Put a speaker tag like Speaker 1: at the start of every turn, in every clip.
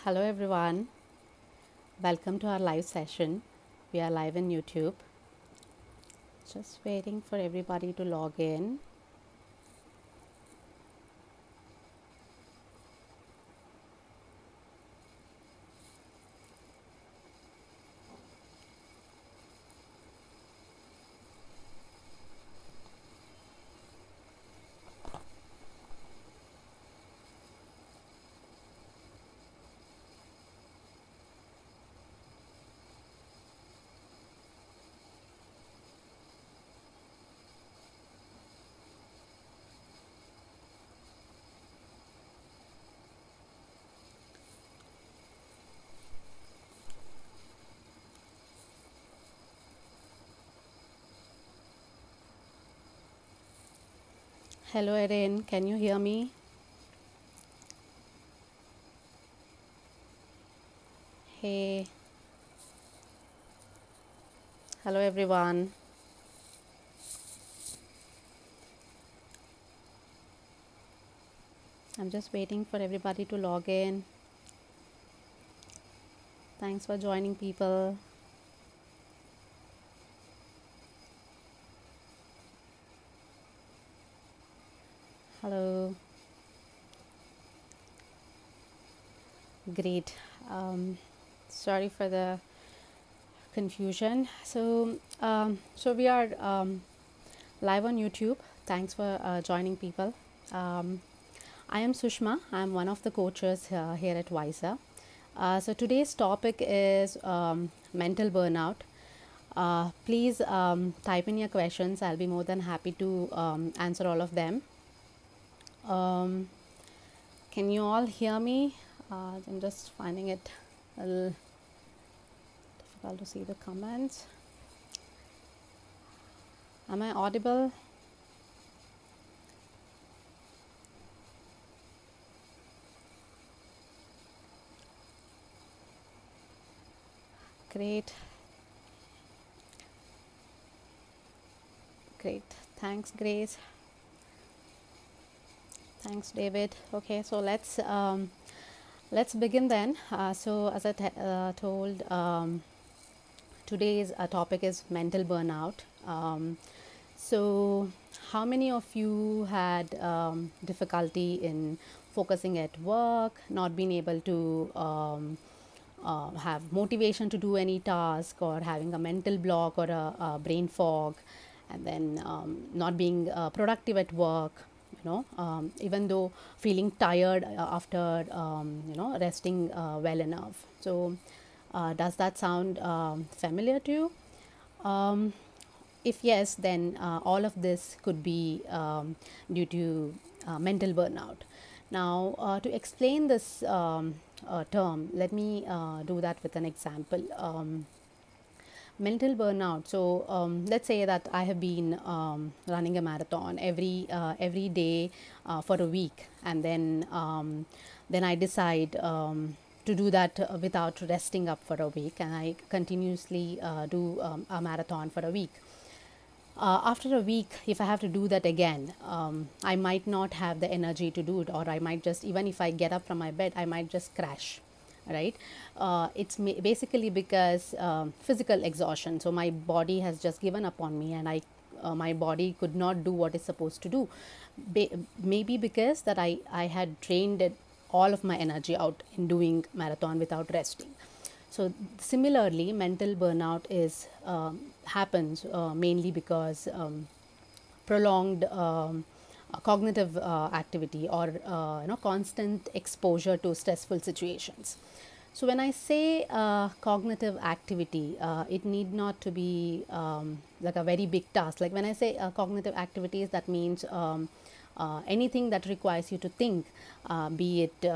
Speaker 1: Hello everyone, welcome to our live session. We are live in YouTube. Just waiting for everybody to log in. Hello Erin, can you hear me? Hey, hello everyone. I'm just waiting for everybody to log in. Thanks for joining, people. Hello. Great. Sorry for the confusion. So we are live on YouTube. Thanks for joining, people. I am Sushma. I'm one of the coaches here at WISA. So today's topic is mental burnout. Please type in your questions. I'll be more than happy to answer all of them. Can you all hear me? I'm just finding it a little difficult to see the comments. Am I audible? Great. Great. Thanks, Grace. Thanks, David. Okay, so let's begin then. So as I told, today's topic is mental burnout. So how many of you had difficulty in focusing at work, not being able to have motivation to do any task, or having a mental block or a brain fog, and then not being productive at work, even though feeling tired after resting well enough. So does that sound familiar to you? If yes, then all of this could be due to mental burnout. Now, to explain this term, let me do that with an example. Mental burnout. So let's say that I have been running a marathon every day for a week, and then I decide to do that without resting up for a week, and I continuously do a marathon for a week. After a week, if I have to do that again, I might not have the energy to do it, or I might just, even if I get up from my bed, I might just crash, right? It's basically because physical exhaustion. So my body has just given up on me, and my body could not do what it's supposed to do. Maybe because that I had drained all of my energy out in doing marathon without resting. So similarly, mental burnout is happens mainly because prolonged cognitive activity, or constant exposure to stressful situations. So when I say cognitive activity, it need not to be like a very big task. Like when I say cognitive activities, that means anything that requires you to think, be it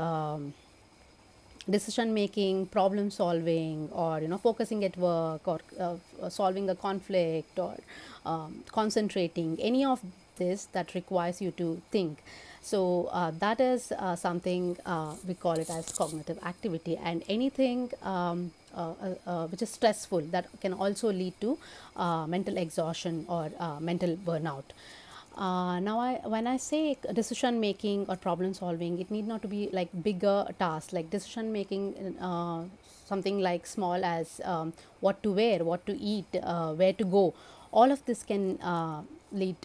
Speaker 1: decision making, problem solving, or focusing at work, or solving a conflict, or concentrating, any of this that requires you to think. So that is something we call it as cognitive activity. And anything which is stressful, that can also lead to mental exhaustion or mental burnout. Now, when I say decision making or problem solving, it need not to be like bigger tasks. Like decision making, something like small as what to wear, what to eat, where to go. All of this can lead,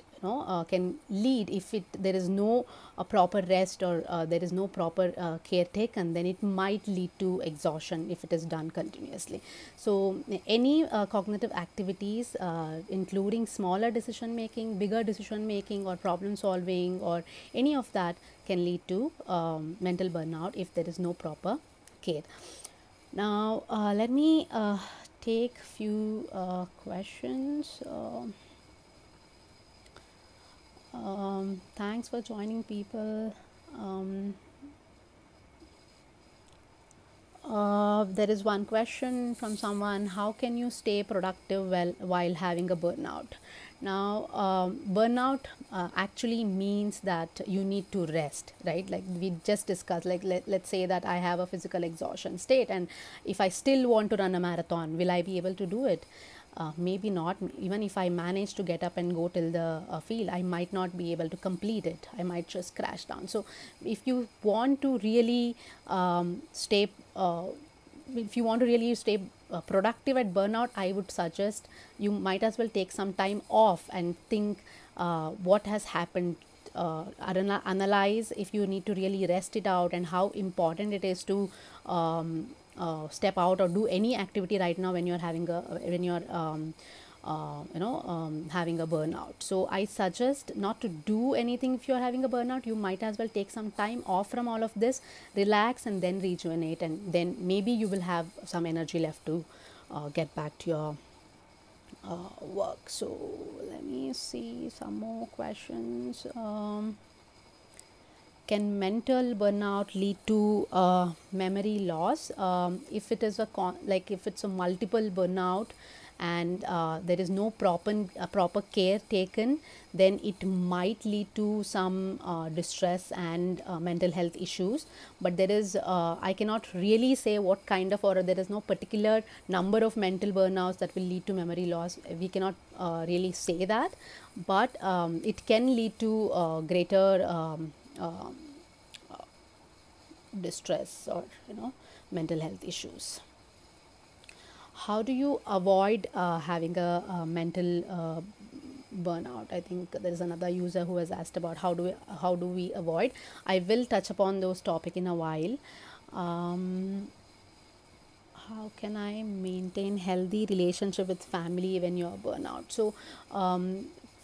Speaker 1: can lead if it there is no proper rest, or there is no proper care taken, then it might lead to exhaustion if it is done continuously. So any cognitive activities, including smaller decision making, bigger decision making, or problem solving, or any of that, can lead to mental burnout if there is no proper care. Now let me take few questions. Thanks for joining, people. Um, there is one question from someone: how can you stay productive while having a burnout? Now, burnout actually means that you need to rest, right? Like we just discussed, like let's say that I have a physical exhaustion state, and if I still want to run a marathon, will I be able to do it? Maybe not. Even if I manage to get up and go till the field, I might not be able to complete it. I might just crash down. So if you want to really stay if you want to really stay productive at burnout, I would suggest you might as well take some time off and think what has happened. Analyze if you need to really rest it out, and how important it is to step out or do any activity right now when you're having a when you're having a burnout. So I suggest not to do anything. If you're having a burnout, you might as well take some time off from all of this, relax, and then rejuvenate, and then maybe you will have some energy left to get back to your work. So let me see some more questions. Can mental burnout lead to memory loss? If it is like if it's a multiple burnout, and there is no proper care taken, then it might lead to some distress and mental health issues. But there is I cannot really say what kind of, or there is no particular number of mental burnouts that will lead to memory loss. We cannot really say that, but it can lead to greater distress, or mental health issues. How do you avoid having a mental burnout? I think there is another user who has asked about how do we avoid. I will touch upon those topic in a while. How can I maintain healthy relationship with family when you're burnout? So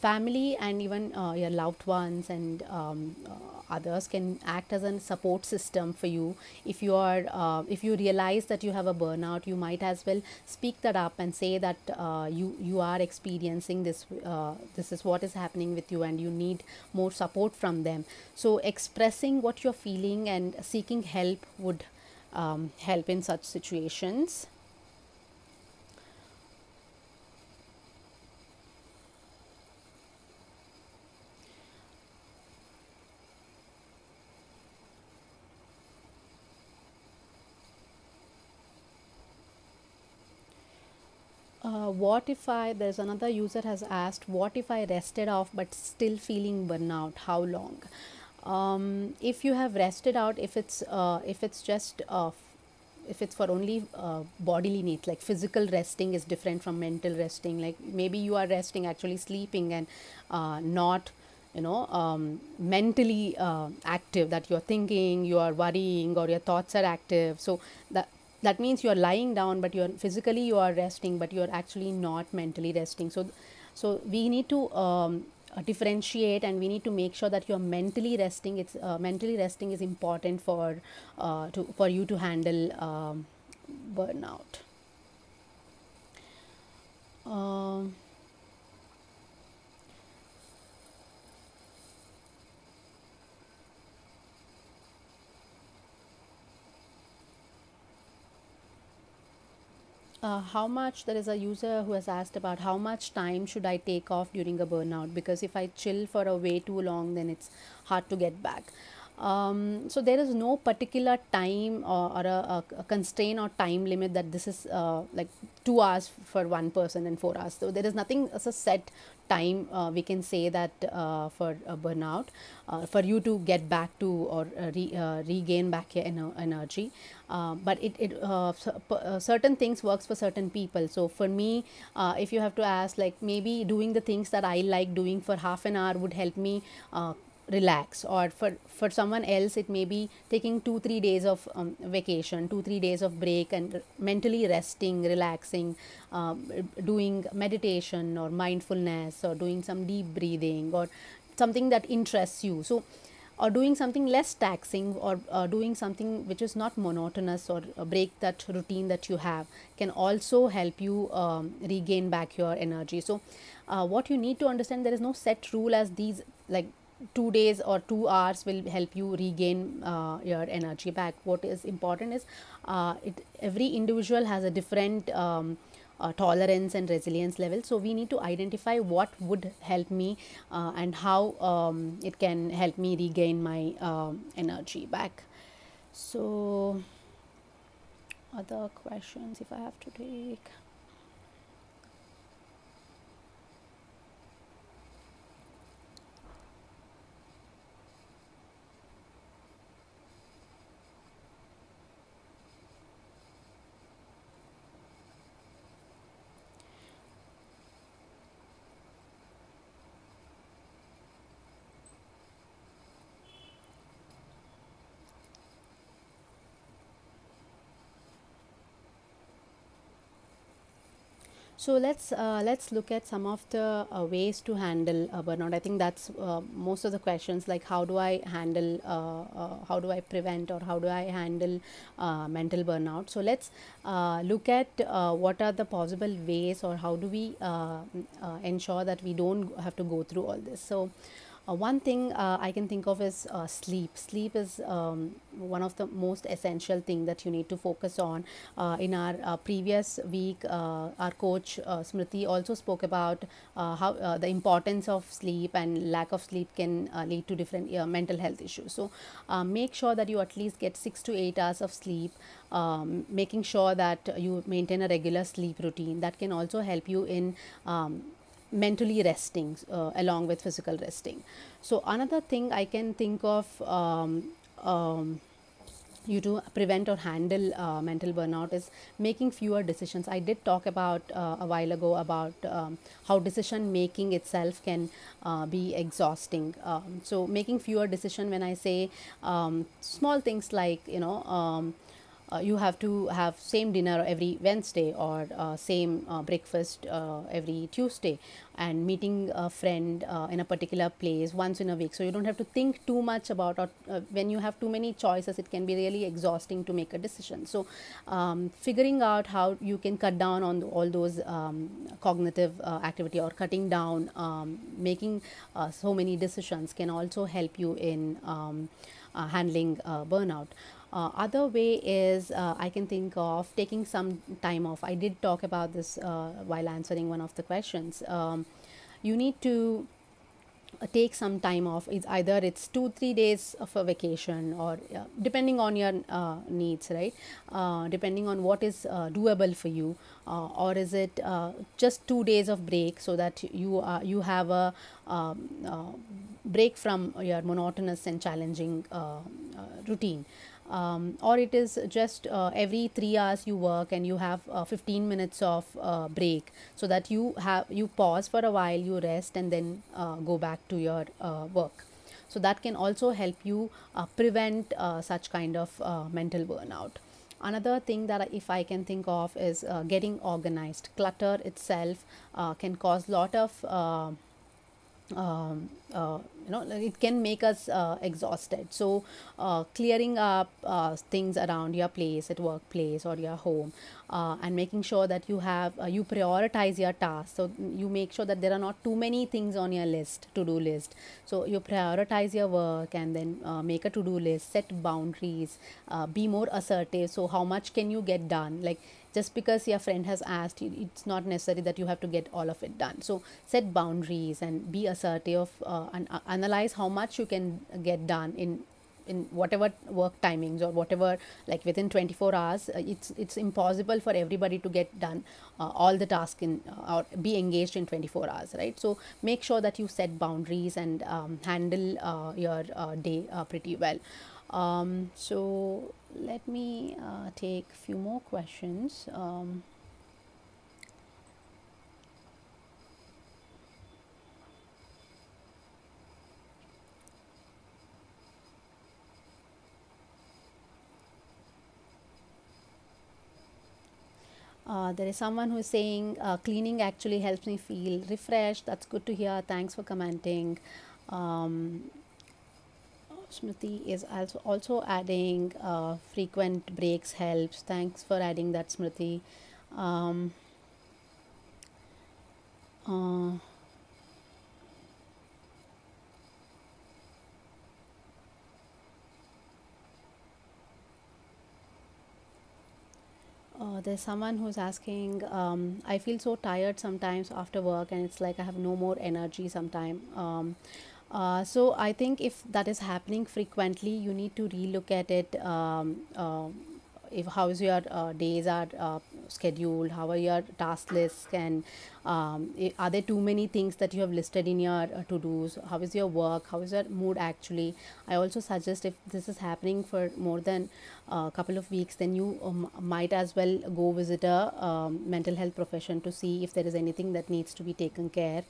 Speaker 1: family and even your loved ones and others can act as a support system for you. If you are if you realize that you have a burnout, you might as well speak that up and say that you are experiencing this, this is what is happening with you, and you need more support from them. So expressing what you're feeling and seeking help would help in such situations. What if there's another user has asked, what if I rested off but still feeling burnout? How long? If you have rested out, if it's just if it's for only bodily needs, like physical resting is different from mental resting. Like maybe you are resting, actually sleeping, and not mentally active, that you're thinking, you are worrying, or your thoughts are active. So that means you are lying down, but you're physically you are resting, but you're actually not mentally resting. So we need to differentiate, and we need to make sure that you're mentally resting. It's mentally resting is important for you to handle burnout. Um how much, there is a user who has asked about how much time should I take off during a burnout, because if I chill for a way too long, then it's hard to get back. So there is no particular time or a constraint or time limit that this is like 2 hours for one person and 4 hours. So there is nothing as a set time we can say that for burnout, for you to get back to or regain back your energy. But certain things works for certain people. So for me, if you have to ask, like maybe doing the things that I like doing for half an hour would help me relax, or for someone else it may be taking 2-3 days of vacation, 2-3 days of break, and mentally resting, relaxing, doing meditation or mindfulness, or doing some deep breathing, or something that interests you. So or doing something less taxing, or doing something which is not monotonous, or break that routine that you have, can also help you regain back your energy. So what you need to understand, there is no set rule as these, like 2 days or 2 hours will help you regain your energy back. What is important is every individual has a different tolerance and resilience level. So we need to identify what would help me and how it can help me regain my energy back. So other questions if I have to take. So let's look at some of the ways to handle burnout. I think that's most of the questions, like how do I handle, how do I prevent, or how do I handle mental burnout. So let's look at what are the possible ways, or how do we ensure that we don't have to go through all this. So one thing I can think of is sleep. Sleep is one of the most essential thing that you need to focus on. In our previous week, our coach Smriti also spoke about how the importance of sleep, and lack of sleep can lead to different mental health issues. So make sure that you at least get 6 to 8 hours of sleep. Making sure that you maintain a regular sleep routine, that can also help you in mentally resting along with physical resting. So another thing I can think of you to prevent or handle mental burnout is making fewer decisions. I did talk about a while ago about how decision making itself can be exhausting. So making fewer decision, when I say small things like, you have to have same dinner every Wednesday, or same breakfast every Tuesday, and meeting a friend in a particular place once in a week. So you don't have to think too much about, or when you have too many choices, it can be really exhausting to make a decision. So figuring out how you can cut down on all those cognitive activity, or cutting down making so many decisions, can also help you in handling burnout. Other way is I can think of taking some time off. I did talk about this while answering one of the questions. You need to take some time off. It's either it's 2-3 days of a vacation, or depending on your needs, right? Depending on what is doable for you, or is it just 2 days of break, so that you have a break from your monotonous and challenging routine. Or it is just every 3 hours you work, and you have 15 minutes of break, so that you pause for a while, you rest, and then go back to your work. So that can also help you prevent such kind of mental burnout. Another thing that if I can think of is getting organized. Clutter itself can cause lot of it can make us exhausted. So clearing up things around your place, at workplace or your home, and making sure that you prioritize your tasks. So you make sure that there are not too many things on your to-do list. So you prioritize your work, and then make a to-do list, set boundaries, be more assertive. So how much can you get done? Like, just because your friend has asked, it's not necessary that you have to get all of it done. So set boundaries and be assertive, and analyze how much you can get done in in whatever work timings or whatever, like within 24 hours, it's impossible for everybody to get done all the tasks in or be engaged in 24 hours, right? So make sure that you set boundaries and handle your day pretty well. So let me take a few more questions. There is someone who is saying cleaning actually helps me feel refreshed. That's good to hear. Thanks for commenting. Um, Smriti is also adding frequent breaks helps. Thanks for adding that, Smriti. Um, uh, there's someone who's asking, I feel so tired sometimes after work, and it's like I have no more energy sometime. So I think if that is happening frequently, you need to relook at it. If how's your days are scheduled, how are your task lists, and are there too many things that you have listed in your to dos, how is your work, how is your mood actually. I also suggest if this is happening for more than a couple of weeks, then you might as well go visit a mental health profession to see if there is anything that needs to be taken care.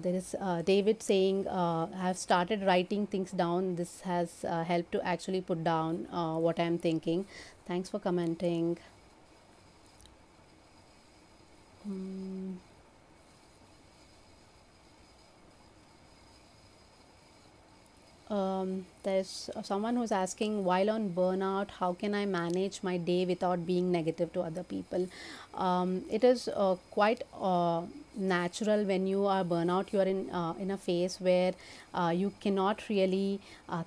Speaker 1: There is David saying, I have started writing things down. This has helped to actually put down what I'm thinking. Thanks for commenting. Mm. There's someone who's asking, while on burnout, how can I manage my day without being negative to other people? It is quite natural when you are burnout. You are in a phase where you cannot really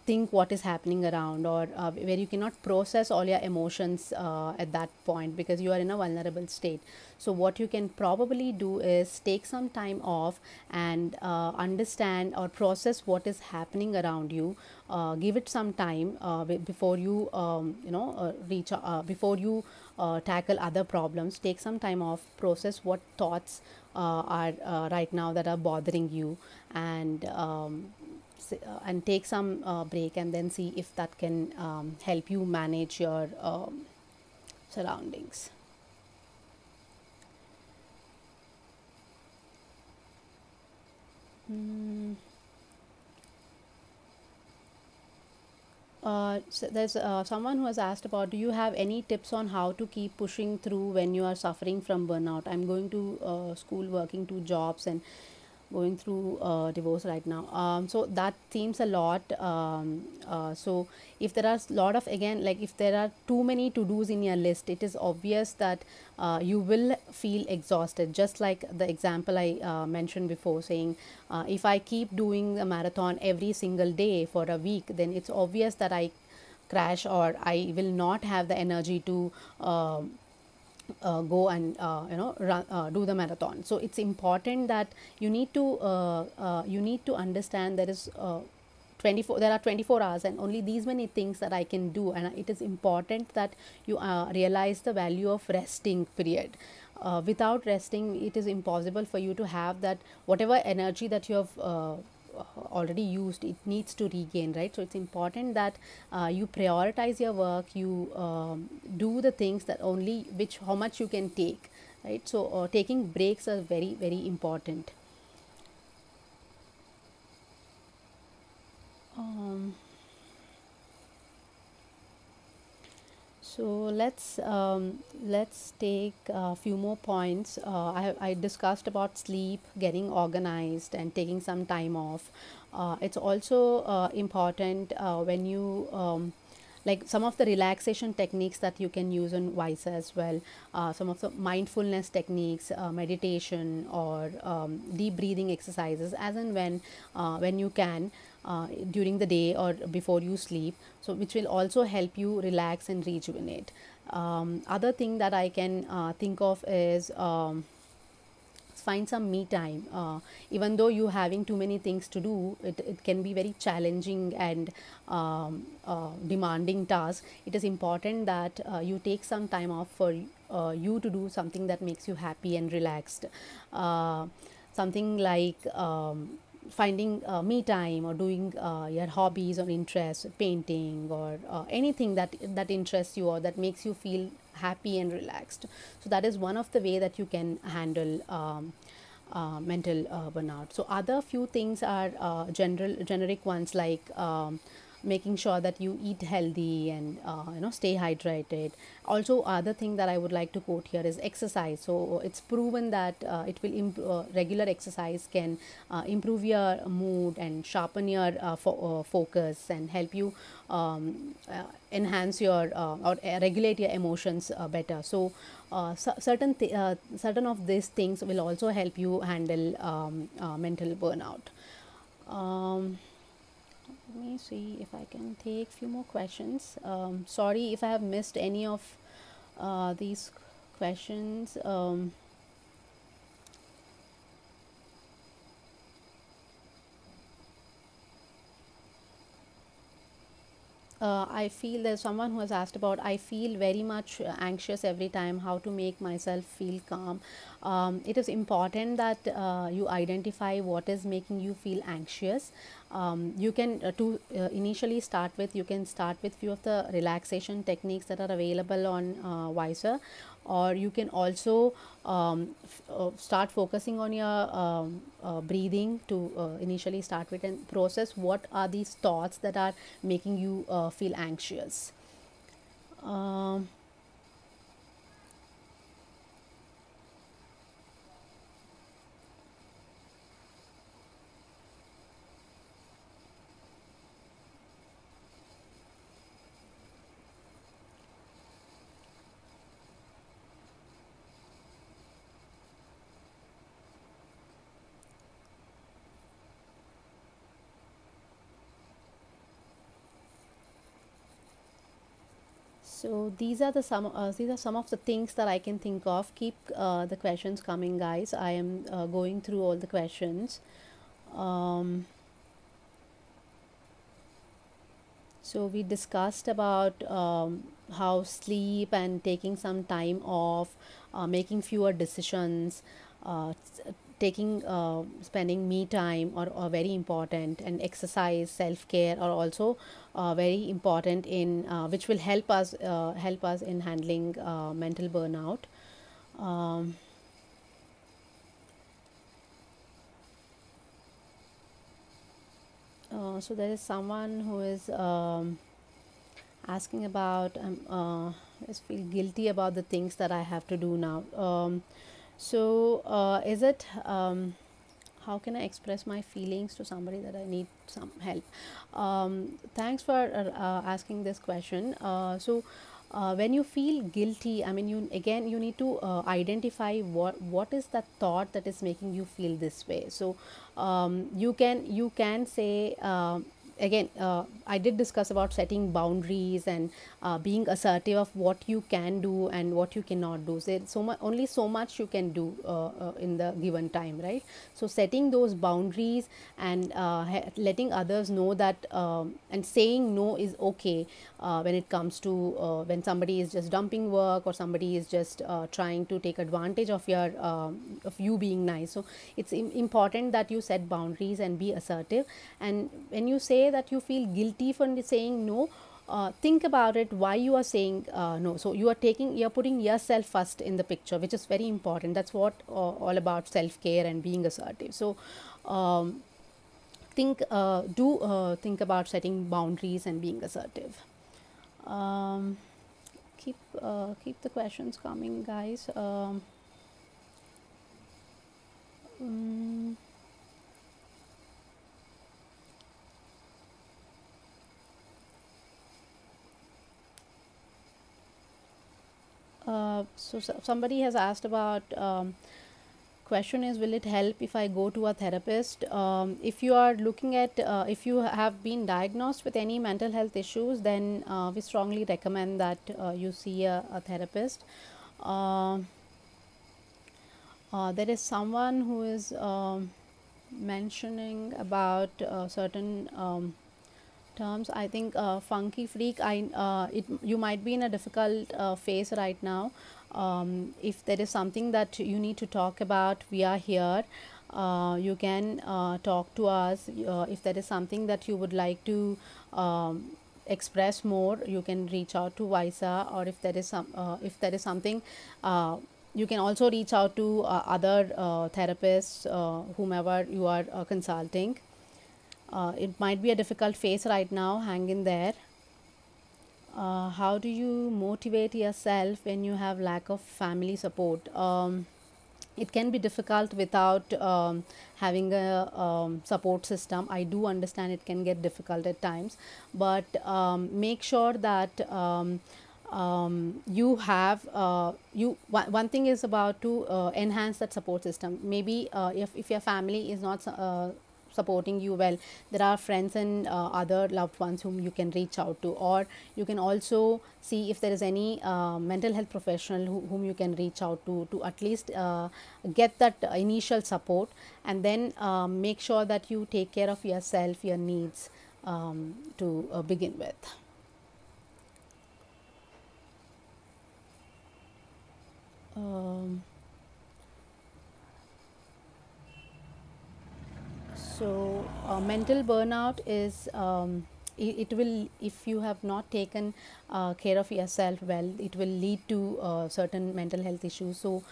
Speaker 1: think what is happening around, or where you cannot process all your emotions at that point, because you are in a vulnerable state. So what you can probably do is take some time off and understand or process what is happening around you. Give it some time before you reach before you tackle other problems. Take some time off, process what thoughts are right now that are bothering you, and and take some break, and then see if that can help you manage your surroundings. Mm. So there's someone who has asked about, do you have any tips on how to keep pushing through when you are suffering from burnout? I'm going to school, working two jobs, and going through divorce right now. So that seems a lot. So if there are a lot of, again, like if there are too many to dos in your list, it is obvious that you will feel exhausted. Just like the example I mentioned before, saying if I keep doing a marathon every single day for a week, then it's obvious that I crash, or I will not have the energy to go and do the marathon. So it's important that you need to understand there is 24 there are 24 hours, and only these many things that I can do, and it is important that you realize the value of resting period. Without resting, it is impossible for you to have that whatever energy that you have already used, it needs to regain, right? So it's important that you prioritize your work, you do the things that only which how much you can take, right? So taking breaks are very, very important. um, So let's take a few more points. I discussed about sleep, getting organized, and taking some time off. It's also important when you like some of the relaxation techniques that you can use on Vice as well. Some of the mindfulness techniques, meditation, or deep breathing exercises, as and when you can during the day or before you sleep. So which will also help you relax and rejuvenate. Other thing that I can think of is find some me time. Even though you having too many things to do, it can be very challenging and demanding task. It is important that you take some time off for you to do something that makes you happy and relaxed. Something like finding me time, or doing your hobbies or interests, painting, or anything that interests you or that makes you feel happy and relaxed. So that is one of the way that you can handle mental burnout. So other few things are generic ones, like making sure that you eat healthy and stay hydrated. Also, other thing that I would like to quote here is exercise. So it's proven that regular exercise can improve your mood and sharpen your focus and help you enhance your or regulate your emotions better. So certain of these things will also help you handle mental burnout. um, Let me see if I can take few more questions. Sorry if I have missed any of these questions. I feel there's someone who has asked about, I feel very much anxious every time, how to make myself feel calm. It is important that you identify what is making you feel anxious. You can to initially start with, you can start with few of the relaxation techniques that are available on Wiser, or you can also start focusing on your breathing to initially start with, and process what are these thoughts that are making you feel anxious. um, so these are some of the things that I can think of. Keep the questions coming, guys. I am going through all the questions. um, So we discussed about how sleep and taking some time off, making fewer decisions, taking spending me time are very important, and exercise, self care are also very important in which will help us in handling mental burnout. Um, so there is someone who is asking about, I just feel guilty about the things that I have to do now. Is it how can I express my feelings to somebody that I need some help? Thanks for asking this question. When you feel guilty, I mean, you need to identify what is that thought that is making you feel this way. So you can say, again, I did discuss about setting boundaries and being assertive of what you can do and what you cannot do. There's only so much you can do in the given time, right? So setting those boundaries and letting others know that, and saying no is okay when it comes to when somebody is just dumping work, or somebody is just trying to take advantage of your of you being nice. So it's important that you set boundaries and be assertive. And when you say that you feel guilty for saying no, think about it, why you are saying no. So you're putting yourself first in the picture, which is very important. That's what all about self-care and being assertive. So um, think about setting boundaries and being assertive. um, keep the questions coming, guys. Mm, Somebody has asked about, question is, will it help if I go to a therapist? If you are looking at, if you have been diagnosed with any mental health issues, then we strongly recommend that you see a therapist. Um There is someone who is mentioning about certain terms. I think funky freak. You might be in a difficult phase right now. If there is something that you need to talk about, we are here. You can talk to us. If there is something that you would like to express more, you can reach out to Visa, or if there is something, you can also reach out to other therapists, whomever you are consulting. It might be a difficult phase right now. Hang in there. How do you motivate yourself when you have lack of family support? It can be difficult without having a support system. I do understand it can get difficult at times, but make sure that you have one thing is about to enhance that support system. Maybe if your family is not supporting you well, there are friends and other loved ones whom you can reach out to, or you can also see if there is any mental health professional whom you can reach out to at least get that initial support, and then make sure that you take care of yourself, your needs, to begin with. um, Mental burnout is, it will, if you have not taken care of yourself well, it will lead to certain mental health issues. So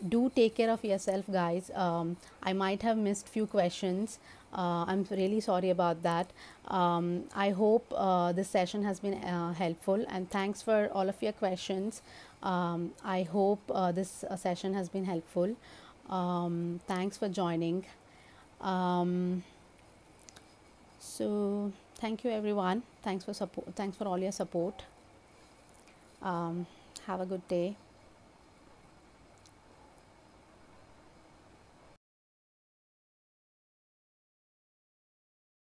Speaker 1: do take care of yourself, guys. I might have missed few questions. I'm really sorry about that. I hope this session has been helpful, and thanks for all of your questions. I hope this session has been helpful. Thanks for joining. um, so thank you everyone. Thanks for all your support. um, have a good day.